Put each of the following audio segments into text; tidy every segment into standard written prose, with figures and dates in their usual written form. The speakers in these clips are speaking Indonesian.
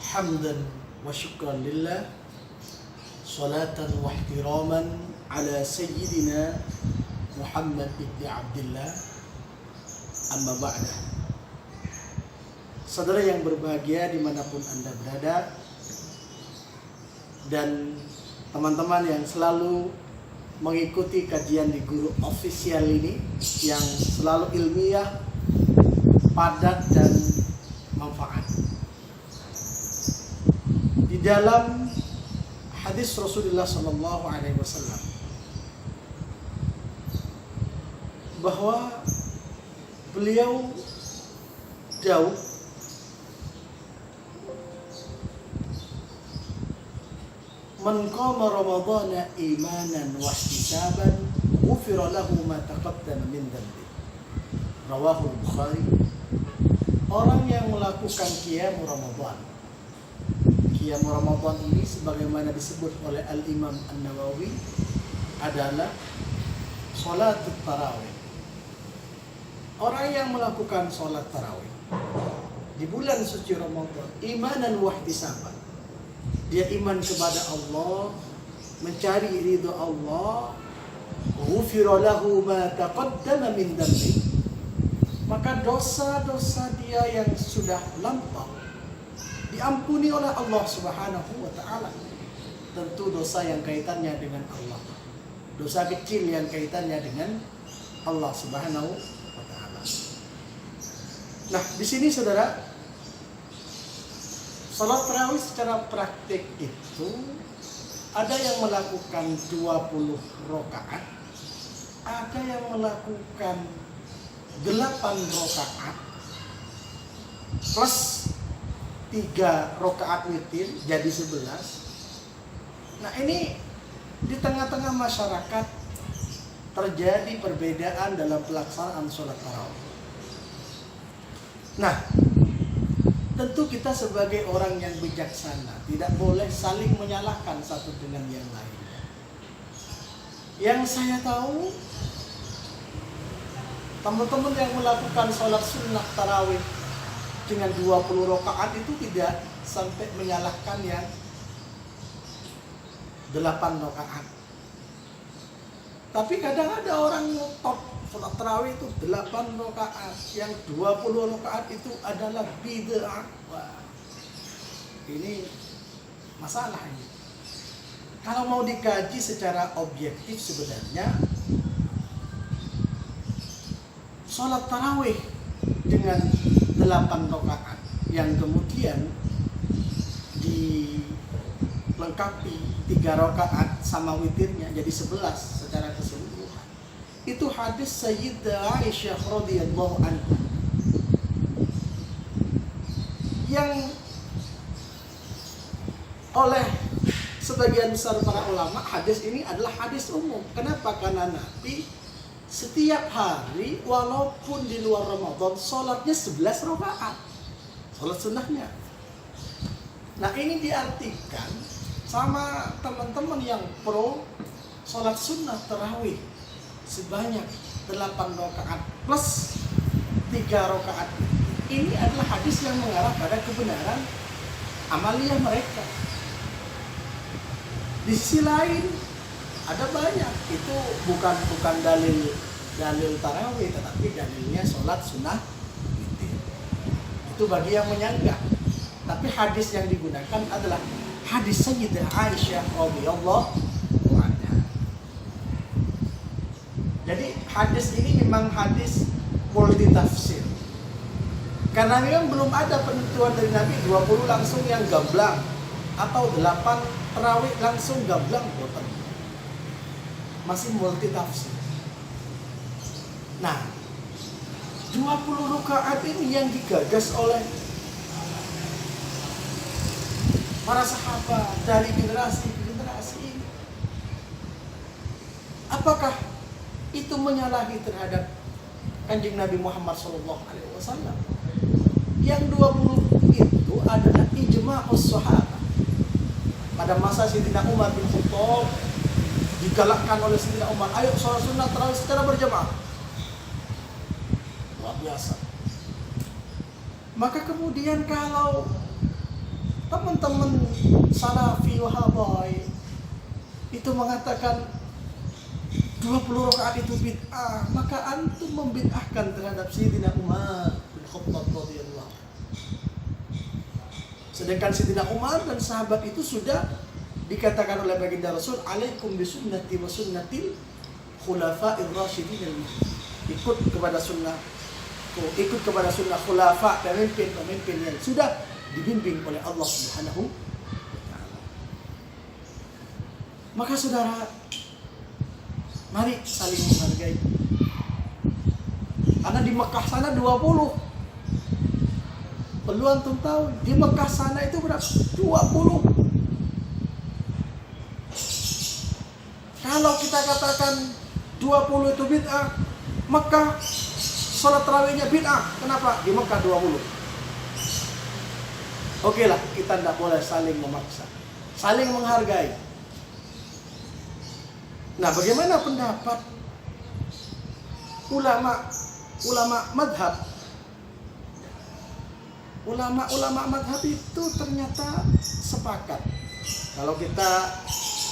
hamdan wa syukran lillah, salatan wa ihtiraman ala sayyidina Muhammad ibn Abdullah, amma ba'da. Saudara yang berbahagia dimanapun Anda berada, dan teman-teman yang selalu mengikuti kajian di Guru Official ini, yang selalu ilmiah, padat dan manfaat. Di dalam hadis Rasulullah SAW bahwa beliau jauh man qama ramadhana imanan wa ihtisaban ghufira lahu ma taqaddama min dhanbi. Rawahu Bukhari. Orang yang melakukan qiyam Ramadan. Qiyam Ramadan ini sebagaimana disebut oleh Al-Imam An-Nawawi adalah salat tarawih. Orang yang melakukan salat tarawih di bulan suci Ramadan imanan wa ihtisaban, dia iman kepada Allah, mencari ridha Allah, ghufira lahu ma taqaddama min dhanbi, maka dosa-dosa dia yang sudah lampau diampuni oleh Allah Subhanahu wa taala. Tentu dosa yang kaitannya dengan Allah, dosa kecil yang kaitannya dengan Allah Subhanahu wa taala. Nah, di sini saudara, salat tarawih secara praktik itu ada yang melakukan 20 rakaat, ada yang melakukan 8 rakaat plus 3 rakaat witir jadi 11. Nah, ini di tengah-tengah masyarakat terjadi perbedaan dalam pelaksanaan sholat tarawih. Nah, tentu kita sebagai orang yang bijaksana tidak boleh saling menyalahkan satu dengan yang lain. Yang saya tahu, teman-teman yang melakukan sholat sunnah tarawih dengan 20 rakaat itu tidak sampai menyalahkan yang 8 rakaat. Tapi kadang ada orang top sholat tarawih itu 8 rakaat, yang 20 rakaat itu adalah bid'ah. Wah, ini masalah ini. Kalau mau dikaji secara objektif, sebenarnya sholat tarawih dengan 8 rakaat yang kemudian dilengkapi 3 rakaat sama witirnya jadi 11 secara keseluruhan. Itu hadis Sayyidah Aisyah radhiyallahu anha, yang oleh sebagian besar para ulama hadis ini adalah hadis umum. Kenapa? Karena Nabi setiap hari walaupun di luar Ramadan sholatnya 11 rakaat, sholat sunnahnya. Nah, ini diartikan sama teman-teman yang pro sholat sunnah tarawih sebanyak 8 rakaat plus 3 rakaat. Ini adalah hadis yang mengarah pada kebenaran amaliyah mereka. Di sisi lain ada banyak, itu bukan dalil tarawih, tetapi dalilnya sholat sunnah witir. Itu bagi yang menyangka. Tapi hadis yang digunakan adalah hadis Sayyidah Aisyah radhiyallahu anha. Jadi hadis ini memang hadis multi tafsir. Karena memang belum ada penentuan dari Nabi 20 langsung yang gamblang atau 8 tarawih langsung gamblang, boten. Masih multi tafsir. Nah, 20 rakaat ini yang digagas oleh para sahabat dari generasi ke generasi ini. Apakah itu menyalahi terhadap Kanjeng Nabi Muhammad SAW? Yang 20 itu adalah ijma'us sahabat. Pada masa Sayyidina Umar bin Khattab digalakkan oleh Sayyidina Umar, ayo sholat sunnah tarawih secara berjamaah. Luar biasa. Maka kemudian kalau teman-teman Salafi Wahabai itu mengatakan 20 rakaat itu bid'ah, maka antum membid'ahkan terhadap Sayyidina Umar bin Khattab radhiyallahu. Sedangkan Sayyidina Umar dan sahabat itu sudah dikatakan oleh baginda Rasul, alaikum bisunnati wa sunnatil khulafa'ir rasyidin al-mahdiyyin. Ikut kepada sunnah khulafa, pemimpin yang sudah dibimbing oleh Allah Subhanahu wa taala. Maka saudara, mari saling menghargai. Karena di Mekah sana 20. Perlu antum tahu, di Mekah sana itu berapa? 20. Kalau kita katakan 20 itu bid'ah, Mekah salat tarawihnya bid'ah. Kenapa? Di Mekah 20. Oke lah, kita tidak boleh saling memaksa, saling menghargai. Nah, bagaimana pendapat ulama madhab? Ulama madhab itu ternyata sepakat. Kalau kita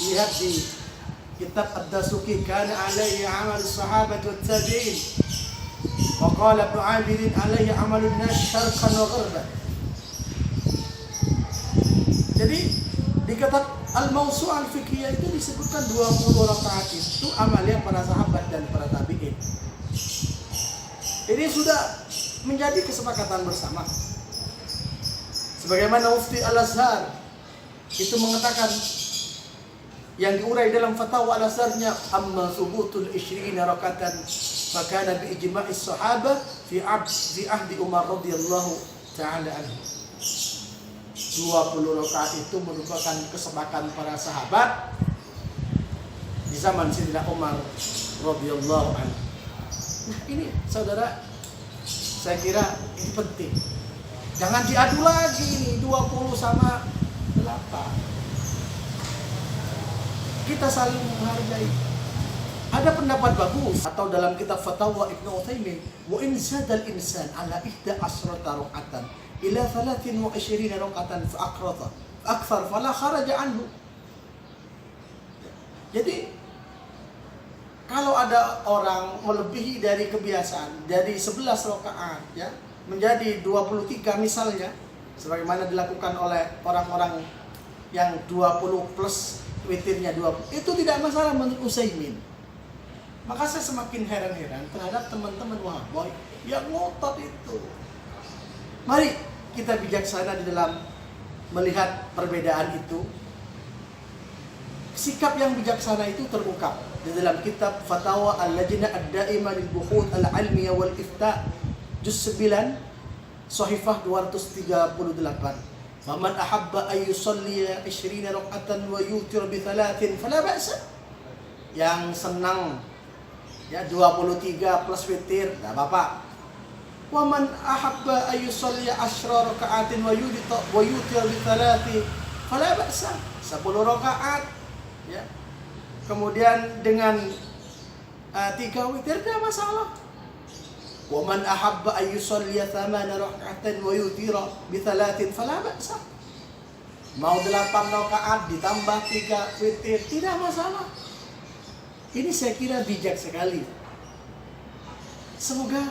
lihat di kitab Ad-Dasuki, kana alaihi amal sahabat wa tabi'in, wa qala Ibnu Abidin alaihi amalun nas syarqan wa gharban. Jadi di kitab Al-Mawsu' Al-Fiqhiyah itu disebutkan 20 rakaat itu amalia para sahabat dan para tabi'in. Ini sudah menjadi kesepakatan bersama. Sebagaimana Mufti Al-Azhar itu mengatakan, yang diurai dalam fatwa Al-Azharnya, amma thubutul 20 rakatan fakana bi ijma'is sahabah fi ahdi Umar radhiyallahu ta'ala anhu. 20 rakaat itu merupakan kesepakatan para sahabat di zaman Sayyidina Umar radhiyallahu anhu. Nah, ini saudara, saya kira ini penting. Jangan diadu lagi ini 20 sama 8. Kita saling menghargai. Ada pendapat bagus atau dalam kitab Fatwa Ibnu Utsaimin, wa in zadal insan ala 11 raka'atan ila 23 raka'atan fa aqrata akthar fala kharaja anhu. Jadi kalau ada orang melebihi dari kebiasaan dari 11 rakaat ya menjadi 23 misalnya, sebagaimana dilakukan oleh orang-orang yang 20 plus witirnya 20, itu tidak masalah menurut Utsaimin. Maka saya semakin heran-heran terhadap teman-teman Wahabi yang ngotot itu. Mari kita bijaksana di dalam melihat perbedaan itu. Sikap yang bijaksana itu terungkap di dalam kitab Fatawa Al-Lajnah Ad-Daimah lil Buhuth Al-Ilmiyah wal Ifta' juz 9 Shahifah 238. Faman ahabba ay yusalli 20 raka'atan wa yutir bi 3 fala ba'sa. Yang senang ya 23 plus witir, enggak apa-apa. Wa man ahabba ay yusalli 10 raka'atin wa yutir bi 3 fala ba'sa. 10 rakaat ya. Kemudian dengan 3 witir tidak masalah. Wa man ahabba ay yusalli 8 raka'atan wa yutira bi 3 fala ba'sa. Mau 8 rakaat ditambah 3 witir tidak masalah. Ini saya kira bijak sekali. Semoga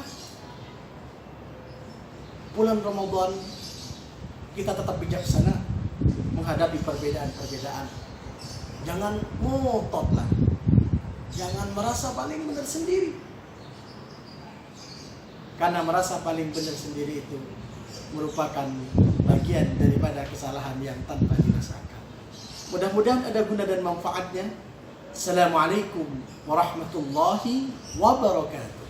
bulan Ramadan kita tetap bijaksana menghadapi perbedaan-perbedaan. Jangan ngotot lah. Jangan merasa paling benar sendiri. Karena merasa paling benar sendiri itu merupakan bagian daripada kesalahan yang tanpa dirasakan. Mudah-mudahan ada guna dan manfaatnya. Assalamualaikum warahmatullahi wabarakatuh.